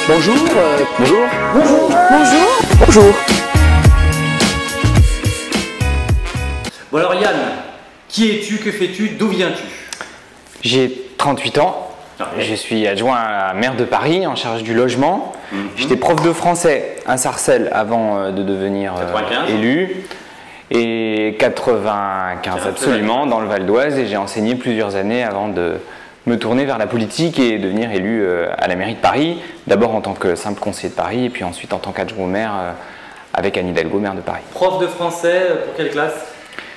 Bonjour. Bonjour. Bonjour. Bonjour. Bonjour. Bon alors Yann, qui es-tu, que fais-tu, d'où viens-tu? J'ai 38 ans, je suis adjoint à la maire de Paris en charge du logement. J'étais prof de français à Sarcelles avant de devenir 95. Élu. Et 95 absolument, dans le Val d'Oise, et j'ai enseigné plusieurs années avant de me tourner vers la politique et devenir élu à la mairie de Paris, d'abord en tant que simple conseiller de Paris et puis ensuite en tant qu'adjoint au maire avec Anne Hidalgo, maire de Paris. Prof de français, pour quelle classe?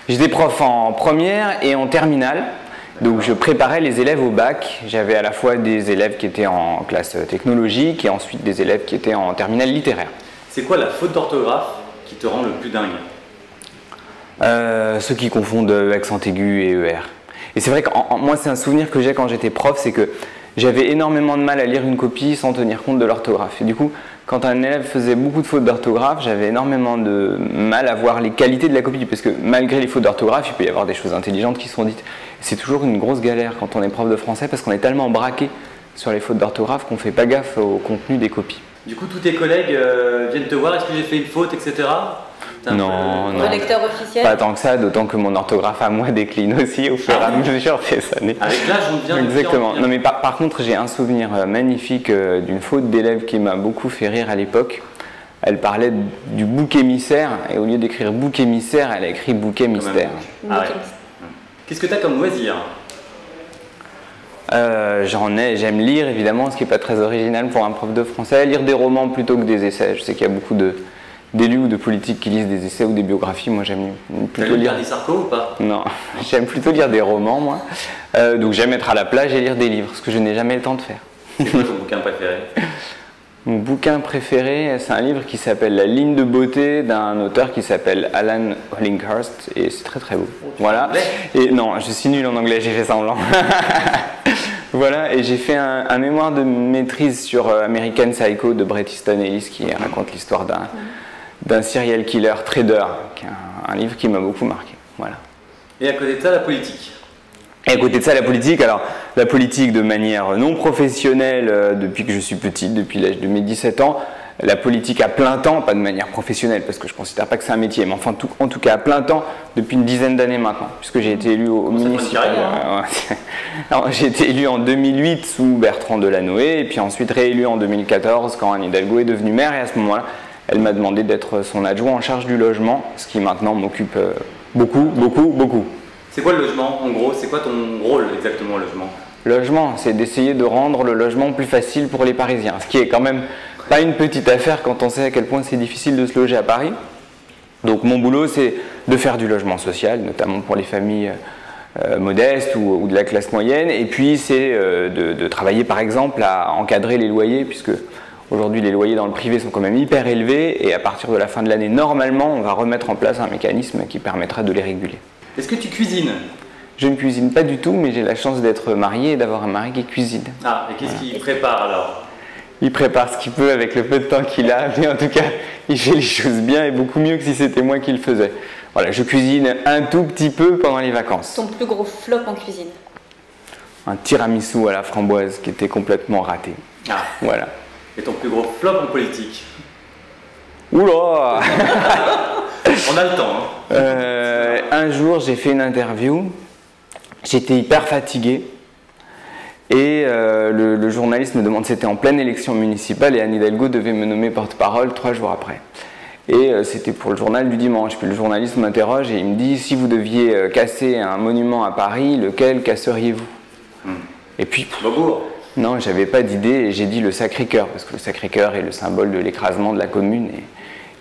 J'étais prof en première et en terminale, donc je préparais les élèves au bac. J'avais à la fois des élèves qui étaient en classe technologique et ensuite des élèves qui étaient en terminale littéraire. C'est quoi la faute d'orthographe qui te rend le plus dingue? Ceux qui confondent accent aigu et ER. Et c'est vrai que moi c'est un souvenir que j'ai quand j'étais prof, c'est que j'avais énormément de mal à lire une copie sans tenir compte de l'orthographe. Et du coup, quand un élève faisait beaucoup de fautes d'orthographe, j'avais énormément de mal à voir les qualités de la copie, parce que malgré les fautes d'orthographe, il peut y avoir des choses intelligentes qui sont dites. C'est toujours une grosse galère quand on est prof de français, parce qu'on est tellement braqué sur les fautes d'orthographe qu'on ne fait pas gaffe au contenu des copies. Du coup, tous tes collègues viennent te voir, est-ce que j'ai fait une faute, etc. Non, non. Lecteur officiel? Pas tant que ça, d'autant que mon orthographe à moi décline aussi au fur et à mesure des années. Avec l'âge, on devient Exactement. bien. Non, mais par contre, j'ai un souvenir magnifique d'une faute d'élève qui m'a beaucoup fait rire à l'époque. Elle parlait du bouc émissaire et au lieu d'écrire bouc émissaire, elle a écrit bouquet mystère. Ah ouais. Qu'est-ce que tu as comme loisir? J'aime lire évidemment, ce qui n'est pas très original pour un prof de français. Lire des romans plutôt que des essais. Je sais qu'il y a beaucoup d'élus ou de politiques qui lisent des essais ou des biographies. Moi j'aime plutôt lire. T'as lu Sarko ou pas? Non, j'aime plutôt lire des romans moi. Donc j'aime être à la plage et lire des livres, ce que je n'ai jamais le temps de faire. C'est quoi ton bouquin préféré? Mon bouquin préféré, c'est un livre qui s'appelle La ligne de beauté d'un auteur qui s'appelle Alan Hollinghurst et c'est très très beau. Voilà. Et non, je suis nul en anglais, j'ai fait semblant. Voilà, et j'ai fait un mémoire de maîtrise sur American Psycho de Bret Easton Ellis qui raconte l'histoire d'un serial killer trader, qui est un livre qui m'a beaucoup marqué. Voilà. Et à côté de ça, la politique? Et à côté de ça, la politique, alors la politique de manière non professionnelle depuis que je suis petit, depuis l'âge de mes 17 ans, la politique à plein temps, pas de manière professionnelle parce que je ne considère pas que c'est un métier, mais enfin en tout cas à plein temps depuis une dizaine d'années maintenant, puisque j'ai été élu au municipal. J'ai été élu en 2008 sous Bertrand Delanoë et puis ensuite réélu en 2014 quand Anne Hidalgo est devenue maire et à ce moment-là, elle m'a demandé d'être son adjoint en charge du logement, ce qui maintenant m'occupe beaucoup. C'est quoi le logement? En gros, c'est quoi ton rôle exactement au logement? Logement, c'est d'essayer de rendre le logement plus facile pour les Parisiens, ce qui est quand même pas une petite affaire quand on sait à quel point c'est difficile de se loger à Paris. Donc mon boulot, c'est de faire du logement social, notamment pour les familles modestes ou de la classe moyenne, et puis c'est de travailler par exemple à encadrer les loyers, puisque aujourd'hui les loyers dans le privé sont quand même hyper élevés, et à partir de la fin de l'année, normalement, on va remettre en place un mécanisme qui permettra de les réguler. Est-ce que tu cuisines? Je ne cuisine pas du tout, mais j'ai la chance d'être marié et d'avoir un mari qui cuisine. Ah, et qu'est-ce qu'il prépare alors? Il prépare ce qu'il peut avec le peu de temps qu'il a, mais en tout cas, il fait les choses bien et beaucoup mieux que si c'était moi qui le faisais. Voilà, je cuisine un tout petit peu pendant les vacances. Ton plus gros flop en cuisine? Un tiramisu à la framboise qui était complètement raté. Ah. Voilà. Et ton plus gros flop en politique? Oula On a le temps. Hein. Un jour, j'ai fait une interview. J'étais hyper fatigué. Et le journaliste me demande, c'était en pleine élection municipale et Anne Hidalgo devait me nommer porte-parole 3 jours après. Et c'était pour le journal du dimanche. Puis le journaliste m'interroge et il me dit, si vous deviez casser un monument à Paris, lequel casseriez-vous? Et puis, non, j'avais pas d'idée et j'ai dit le Sacré-Cœur, parce que le Sacré-Cœur est le symbole de l'écrasement de la commune. Et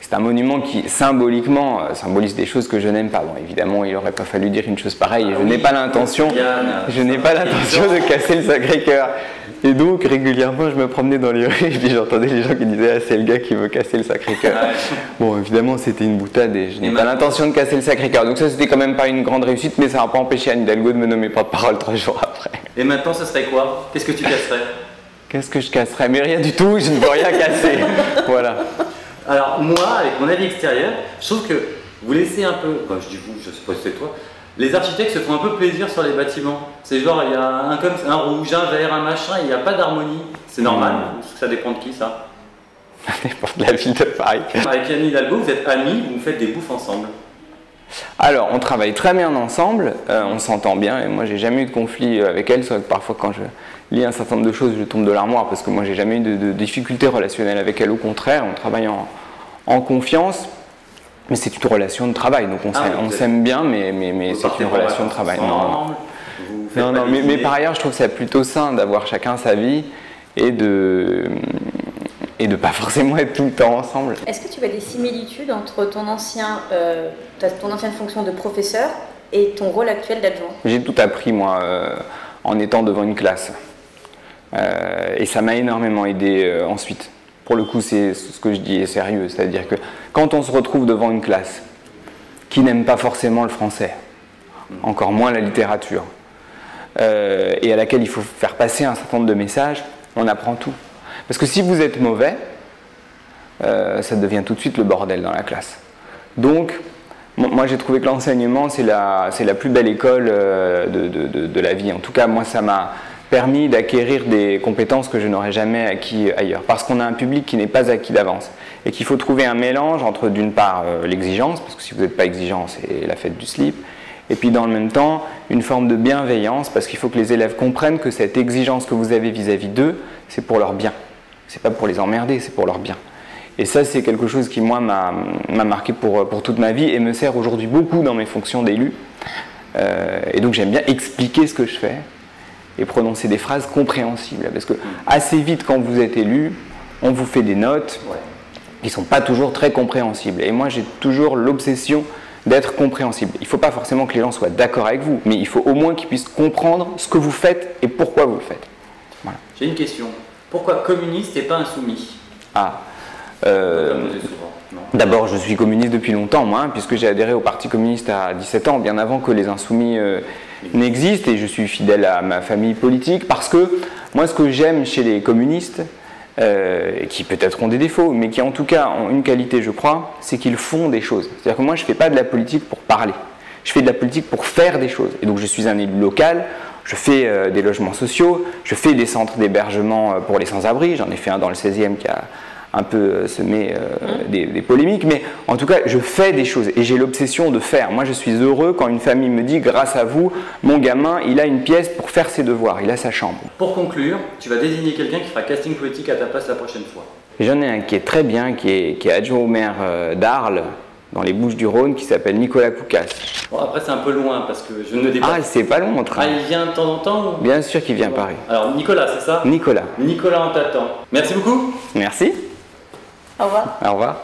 c'est un monument qui, symboliquement, symbolise des choses que je n'aime pas. Bon, évidemment, il n'aurait pas fallu dire une chose pareille. Et je n'ai pas l'intention de casser le Sacré-Cœur. Et donc, régulièrement, je me promenais dans les rues et puis j'entendais les gens qui disaient « Ah, c'est le gars qui veut casser le Sacré-Cœur. » Bon, évidemment, c'était une boutade et je n'ai pas l'intention de casser le Sacré-Cœur. Donc ça, c'était quand même pas une grande réussite, mais ça n'a pas empêché Anne Hidalgo de me nommer porte-parole 3 jours après. Et maintenant, ce serait quoi? Qu'est-ce que tu casserais? Qu'est-ce que je casserais? Mais rien du tout, je ne veux rien casser. Voilà. Alors moi, avec mon avis extérieur, je trouve que vous laissez un peu, quand je dis vous, je suppose que c'est toi, Les architectes se font un peu plaisir sur les bâtiments. C'est genre, il y a un rouge, un vert, un machin, il n'y a pas d'harmonie. C'est normal, ou ça dépend de qui ça? Ça dépend de la ville de Paris. Avec Anne Hidalgo, vous êtes amis, vous faites des bouffes ensemble. Alors, on travaille très bien ensemble, on s'entend bien, et moi j'ai jamais eu de conflit avec elle, soit que parfois quand je lis un certain nombre de choses, je tombe de l'armoire, parce que moi j'ai jamais eu de difficultés relationnelles avec elle, au contraire, on travaille en confiance, mais c'est une relation de travail, donc on s'aime bien, mais c'est une relation de travail. Non, mais par ailleurs, je trouve que c'est plutôt sain d'avoir chacun sa vie, et de pas forcément être tout le temps ensemble. Est-ce que tu vois des similitudes entre ton ancienne fonction de professeur et ton rôle actuel d'adjoint? J'ai tout appris, moi, en étant devant une classe. Et ça m'a énormément aidé ensuite. Pour le coup, c'est ce que je dis est sérieux. C'est-à-dire que quand on se retrouve devant une classe qui n'aime pas forcément le français, encore moins la littérature, et à laquelle il faut faire passer un certain nombre de messages, on apprend tout. Parce que si vous êtes mauvais, ça devient tout de suite le bordel dans la classe. Donc, moi j'ai trouvé que l'enseignement c'est la plus belle école de la vie. En tout cas, moi ça m'a permis d'acquérir des compétences que je n'aurais jamais acquis ailleurs. Parce qu'on a un public qui n'est pas acquis d'avance. Et qu'il faut trouver un mélange entre d'une part l'exigence, parce que si vous n'êtes pas exigeant, c'est la fête du slip. Et puis dans le même temps, une forme de bienveillance, parce qu'il faut que les élèves comprennent que cette exigence que vous avez vis-à-vis d'eux, c'est pour leur bien. C'est pas pour les emmerder, c'est pour leur bien. Et ça, c'est quelque chose qui, moi, m'a marqué pour toute ma vie et me sert aujourd'hui beaucoup dans mes fonctions d'élu. Et donc, j'aime bien expliquer ce que je fais et prononcer des phrases compréhensibles. Parce que assez vite, quand vous êtes élu, on vous fait des notes qui ne sont pas toujours très compréhensibles. Et moi, j'ai toujours l'obsession d'être compréhensible. Il ne faut pas forcément que les gens soient d'accord avec vous, mais il faut au moins qu'ils puissent comprendre ce que vous faites et pourquoi vous le faites. Voilà. J'ai une question. Pourquoi communiste et pas insoumis? D'abord, je suis communiste depuis longtemps, moi, puisque j'ai adhéré au Parti communiste à 17 ans, bien avant que les insoumis n'existent, et je suis fidèle à ma famille politique, parce que moi, ce que j'aime chez les communistes, qui peut-être ont des défauts, mais qui en tout cas ont une qualité, je crois, c'est qu'ils font des choses. C'est-à-dire que moi, je ne fais pas de la politique pour parler, je fais de la politique pour faire des choses. Et donc, je suis un élu local. Je fais des logements sociaux, je fais des centres d'hébergement pour les sans-abri, j'en ai fait un dans le 16e qui a un peu semé des polémiques, mais en tout cas, je fais des choses et j'ai l'obsession de faire. Moi, je suis heureux quand une famille me dit, grâce à vous, mon gamin, il a une pièce pour faire ses devoirs, il a sa chambre. Pour conclure, tu vas désigner quelqu'un qui fera casting politique à ta place la prochaine fois. J'en ai un qui est très bien, qui est adjoint au maire d'Arles, dans les Bouches-du-Rhône, qui s'appelle Nicolas Koukas. Bon, après, c'est un peu loin parce que je ne dépasse pas. Ah, c'est pas loin, mon train. Ah, il vient de temps en temps ou... Bien sûr qu'il vient à Paris. Alors, Nicolas, c'est ça? Nicolas. Nicolas, on t'attend. Merci beaucoup. Merci. Au revoir. Au revoir.